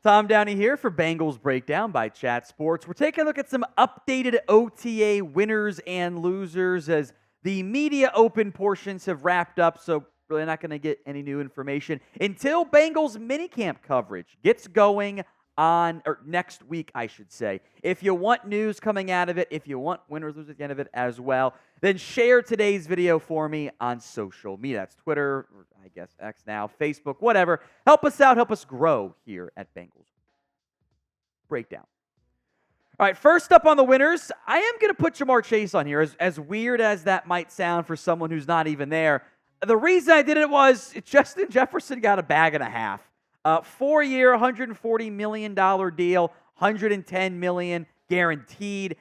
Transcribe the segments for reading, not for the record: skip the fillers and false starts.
Tom Downey here for Bengals Breakdown by Chat Sports. We're taking a look at some updated OTA winners and losers as the media open portions have wrapped up, so really not going to get any new information until Bengals minicamp coverage gets going next week, I should say. If you want news coming out of it, if you want winners losers at the end of it as well, then share today's video for me on social media. That's Twitter, or I guess X now, Facebook, whatever. Help us out, help us grow here at Bengals Breakdown. All right, first up on the winners, I am going to put Ja'Marr Chase on here, as weird as that might sound for someone who's not even there. The reason I did it was Justin Jefferson got a bag and a half. 4-year, $140 million deal, $110 million guaranteed.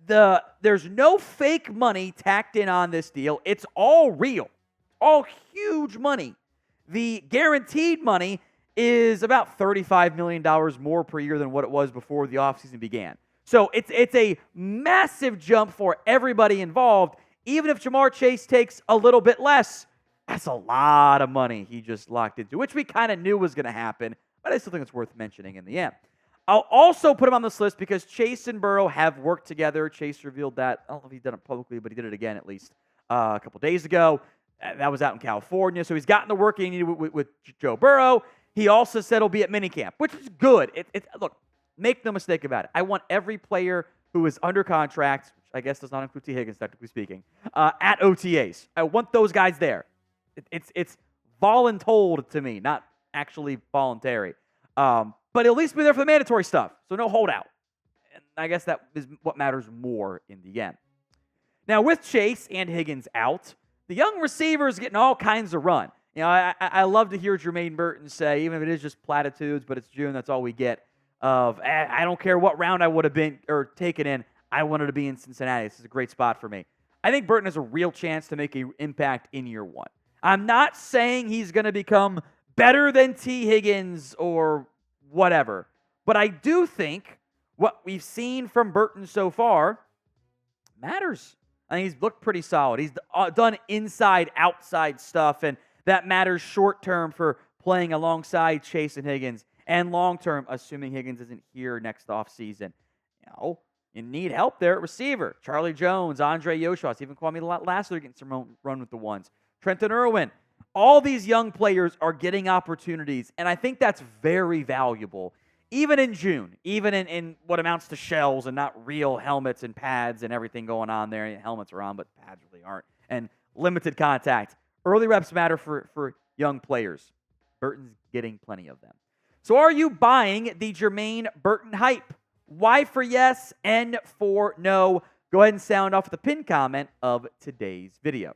There's no fake money tacked in on this deal. It's all real, all huge money. The guaranteed money is about $35 million more per year than what it was before the offseason began. So it's a massive jump for everybody involved. Even if Ja'Marr Chase takes a little bit less, that's a lot of money he just locked into, which we kind of knew was going to happen, but I still think it's worth mentioning in the end. I'll also put him on this list because Chase and Burrow have worked together. Chase revealed that. I don't know if he's done it publicly, but he did it again at least a couple days ago. That was out in California, so he's gotten the work he needed with Joe Burrow. He also said he'll be at minicamp, which is good. Look, make no mistake about it. I want every player who is under contract, which I guess does not include T. Higgins, technically speaking, at OTAs. I want those guys there. It's voluntold to me, not actually voluntary. But at least be there for the mandatory stuff, so no holdout. And I guess that is what matters more in the end. Now, with Chase and Higgins out, the young receivers getting all kinds of run. You know, I love to hear Jermaine Burton say, even if it is just platitudes, but it's June, that's all we get, I don't care what round I would have been or taken in, I wanted to be in Cincinnati. This is a great spot for me. I think Burton has a real chance to make an impact in year one. I'm not saying he's going to become better than T. Higgins or whatever, but I do think what we've seen from Burton so far matters. I think he's looked pretty solid. He's done inside-outside stuff, and that matters short-term for playing alongside Chase and Higgins, and long-term, assuming Higgins isn't here next offseason. You need help there at receiver. Charlie Jones, Andre Yoshua, even Kwame Lassiter getting some run with the ones. Trent and Irwin. All these young players are getting opportunities, and I think that's very valuable. Even in June, even in what amounts to shells and not real helmets and pads and everything going on there. Helmets are on, but pads really aren't. And limited contact. Early reps matter for young players. Burton's getting plenty of them. So are you buying the Jermaine Burton hype? Y for yes, N for no. Go ahead and sound off the pinned comment of today's video.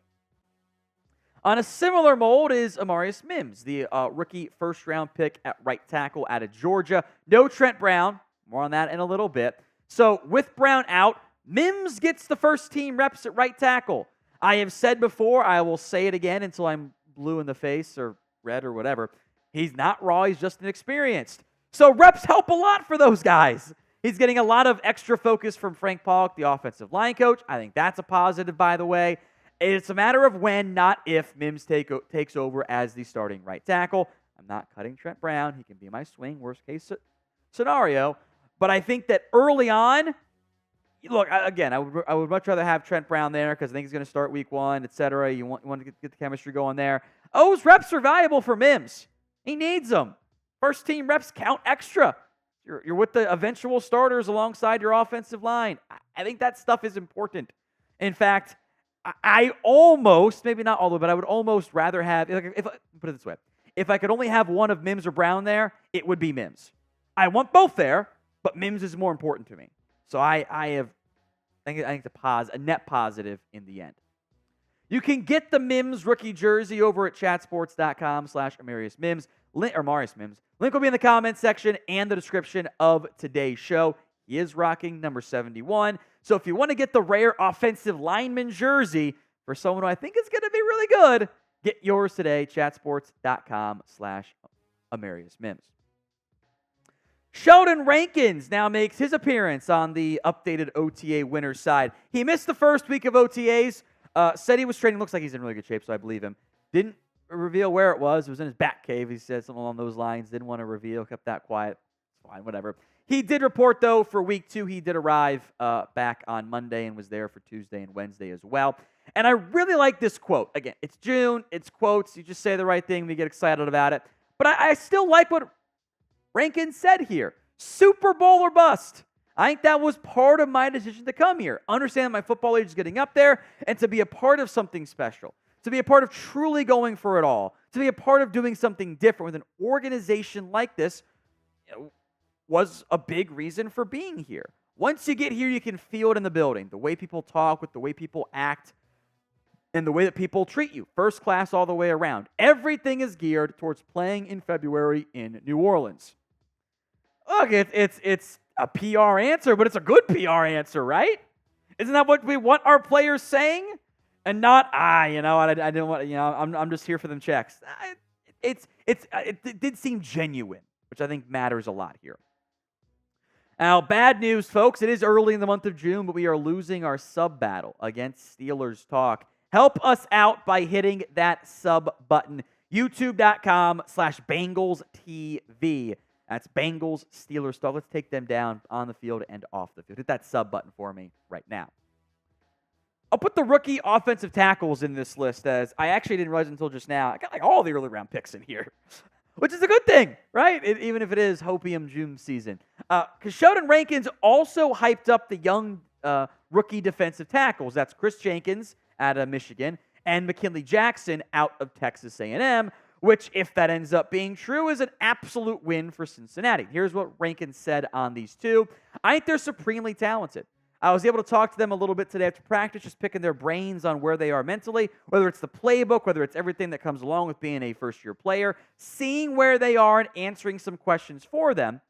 On a similar mold is Amarius Mims, the rookie first-round pick at right tackle out of Georgia. No Trent Brown. More on that in a little bit. So with Brown out, Mims gets the first-team reps at right tackle. I have said before, I will say it again until I'm blue in the face or red or whatever. He's not raw, he's just inexperienced. So reps help a lot for those guys. He's getting a lot of extra focus from Frank Pollock, the offensive line coach. I think that's a positive, by the way. It's a matter of when, not if, Mims takes over as the starting right tackle. I'm not cutting Trent Brown. He can be my swing, worst-case scenario. But I think that early on, look, again, I would much rather have Trent Brown there because I think he's going to start week one, etc. You want to get the chemistry going there. Those reps are valuable for Mims. He needs them. First-team reps count extra. You're with the eventual starters alongside your offensive line. I think that stuff is important. In fact, I almost, maybe not all of it, but I would almost rather have, if put it this way, if I could only have one of Mims or Brown there, it would be Mims. I want both there, but Mims is more important to me. So I think it's a net positive in the end. You can get the Mims rookie jersey over at chatsports.com/Amarius Mims, or Amarius Mims. Link will be in the comments section and the description of today's show. He is rocking number 71. So if you want to get the rare offensive lineman jersey for someone who I think is going to be really good, get yours today, chatsports.com/Amarius Mims. Sheldon Rankins now makes his appearance on the updated OTA winners side. He missed the first week of OTAs, said he was training, looks like he's in really good shape, so I believe him. Didn't reveal where it was. It was in his back cave. He said something along those lines. Didn't want to reveal, kept that quiet. It's fine, whatever. He did report, though, for week 2. He did arrive back on Monday and was there for Tuesday and Wednesday as well. And I really like this quote. Again, it's June. It's quotes. You just say the right thing. We get excited about it. But I still like what Rankins said here. Super Bowl or bust. I think that was part of my decision to come here. Understand my football age is getting up there and to be a part of something special. To be a part of truly going for it all. To be a part of doing something different with an organization like this was a big reason for being here. Once you get here, you can feel it in the building. The way people talk, with the way people act, and the way that people treat you. First class all the way around. Everything is geared towards playing in February in New Orleans. Look, it's a PR answer, but it's a good PR answer, right? Isn't that what we want our players saying? And not, I didn't want, I'm just here for them checks. It did seem genuine, which I think matters a lot here. Now, bad news, folks. It is early in the month of June, but we are losing our sub battle against Steelers Talk. Help us out by hitting that sub button. YouTube.com/Bengals TV. That's Bengals Steelers Talk. Let's take them down on the field and off the field. Hit that sub button for me right now. I'll put the rookie offensive tackles in this list, as I actually didn't realize until just now. I got like all the early round picks in here, which is a good thing, right? Even if it is Hopium June season. Because Sheldon Rankins also hyped up the young rookie defensive tackles. That's Chris Jenkins out of Michigan and McKinley Jackson out of Texas A&M, which, if that ends up being true, is an absolute win for Cincinnati. Here's what Rankins said on these two. I think they're supremely talented. I was able to talk to them a little bit today after practice, just picking their brains on where they are mentally, whether it's the playbook, whether it's everything that comes along with being a first-year player, seeing where they are and answering some questions for them.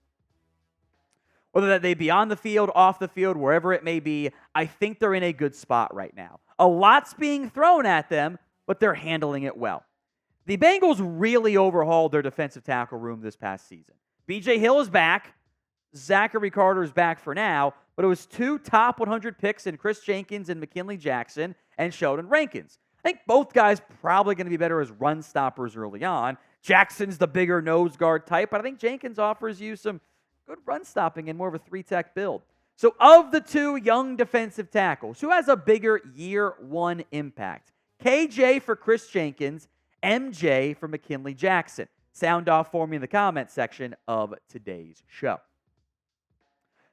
Whether that they be on the field, off the field, wherever it may be, I think they're in a good spot right now. A lot's being thrown at them, but they're handling it well. The Bengals really overhauled their defensive tackle room this past season. B.J. Hill is back. Zachary Carter is back for now, but it was 2 top 100 picks in Chris Jenkins and McKinley Jackson and Sheldon Rankins. I think both guys probably going to be better as run stoppers early on. Jackson's the bigger nose guard type, but I think Jenkins offers you some good run stopping and more of a 3-tech build. So of the 2 young defensive tackles, who has a bigger year 1 impact? KJ for Chris Jenkins, MJ for McKinley Jackson. Sound off for me in the comment section of today's show.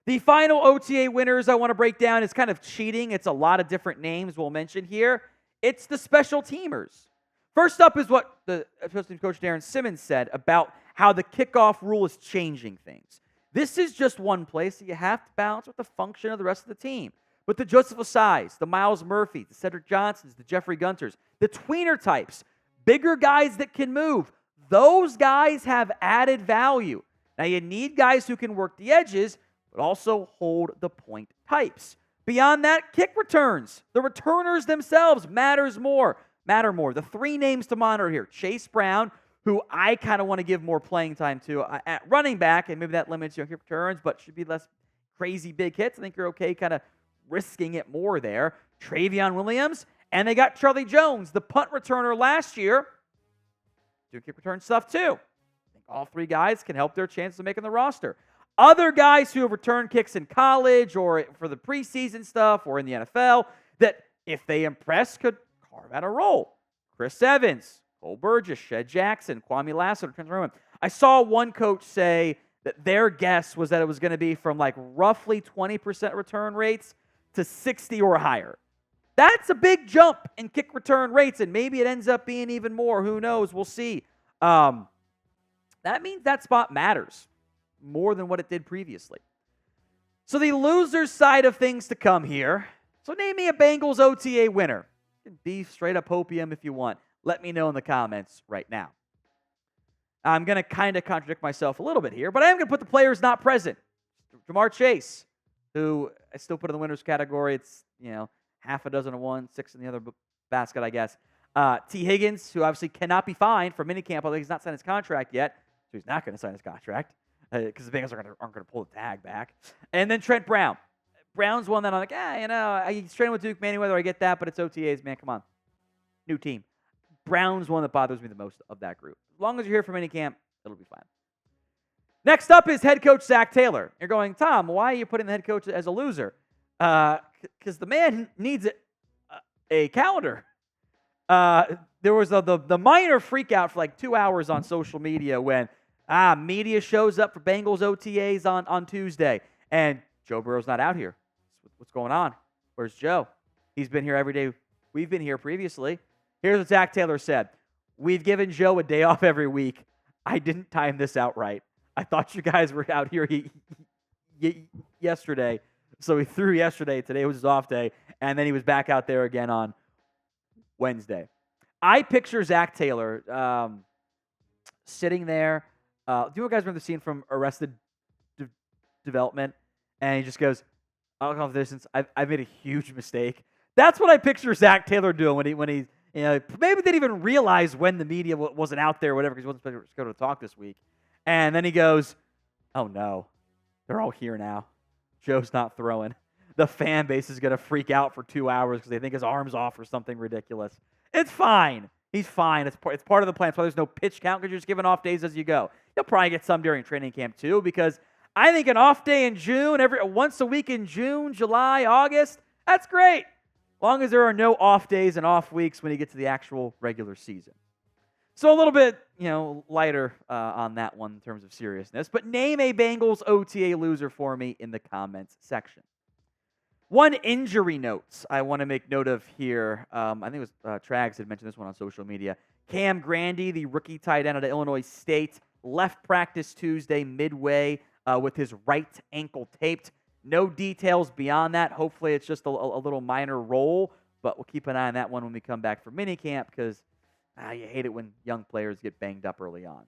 The final OTA winners I want to break down is kind of cheating. It's a lot of different names we'll mention here. It's the special teamers. First up is what the special teams coach Darren Simmons said about how the kickoff rule is changing things. This is just one place that you have to balance with the function of the rest of the team. But the Joseph Osai's, the Miles Murphys, the Cedric Johnsons, the Jeffrey Gunters, the tweener types, bigger guys that can move, those guys have added value. Now, you need guys who can work the edges, but also hold the point types. Beyond that, kick returns. The returners themselves matter more. The 3 names to monitor here. Chase Brown, who I kind of want to give more playing time to at running back, and maybe that limits your kick returns, but should be less crazy big hits. I think you're okay kind of risking it more there. Travion Williams, and they got Charlie Jones, the punt returner last year, doing kick return stuff too. I think all 3 guys can help their chances of making the roster. Other guys who have returned kicks in college or for the preseason stuff or in the NFL that, if they impress, could carve out a role. Chris Evans, Cole Burgess, Shed Jackson, Kwame Lassiter, Trent. I saw one coach say that their guess was that it was going to be from like roughly 20% return rates to 60 or higher. That's a big jump in kick return rates, and maybe it ends up being even more. Who knows? We'll see. That means that spot matters more than what it did previously. So the loser's side of things to come here. So name me a Bengals OTA winner. You can be straight up hopium if you want. Let me know in the comments right now. I'm going to kind of contradict myself a little bit here, but I am going to put the players not present. Jamar Chase, who I still put in the winners category. It's, half a dozen of one, 6 in the other basket, I guess. T. Higgins, who obviously cannot be fined for minicamp, although he's not signed his contract yet, so he's not going to sign his contract because the Bengals aren't going to pull the tag back. And then Trent Brown. Brown's one that I'm like, he's training with Duke Manyweather, I get that, but it's OTAs, man, come on. New team. Brown's one that bothers me the most of that group. As long as you're here for minicamp, it'll be fine. Next up is head coach Zac Taylor. You're going, Tom, why are you putting the head coach as a loser? Because the man needs a calendar. There was the minor freak out for like 2 hours on social media when media shows up for Bengals OTAs on Tuesday, and Joe Burrow's not out here. What's going on? Where's Joe? He's been here every day. We've been here previously. Here's what Zac Taylor said. We've given Joe a day off every week. I didn't time this out right. I thought you guys were out here yesterday. So he threw yesterday. Today was his off day. And then he was back out there again on Wednesday. I picture Zac Taylor sitting there. Do you guys remember the scene from Arrested Development? And he just goes, I'll call the distance. I've made a huge mistake. That's what I picture Zac Taylor doing when he maybe didn't even realize when the media wasn't out there or whatever because he wasn't supposed to go to talk this week. And then he goes, oh no, they're all here now. Joe's not throwing. The fan base is going to freak out for 2 hours because they think his arm's off or something ridiculous. It's fine. He's fine. It's part of the plan. That's why there's no pitch count because you're just giving off days as you go. You'll probably get some during training camp too because I think an off day in June, once a week in June, July, August, that's great. As long as there are no off days and off weeks when you get to the actual regular season. So a little bit, lighter on that one in terms of seriousness. But name a Bengals OTA loser for me in the comments section. One injury note I want to make note of here. I think it was Trags had mentioned this one on social media. Cam Grandy, the rookie tight end out of Illinois State, left practice Tuesday midway with his right ankle taped. No details beyond that. Hopefully it's just a little minor roll, but we'll keep an eye on that one when we come back for minicamp because you hate it when young players get banged up early on.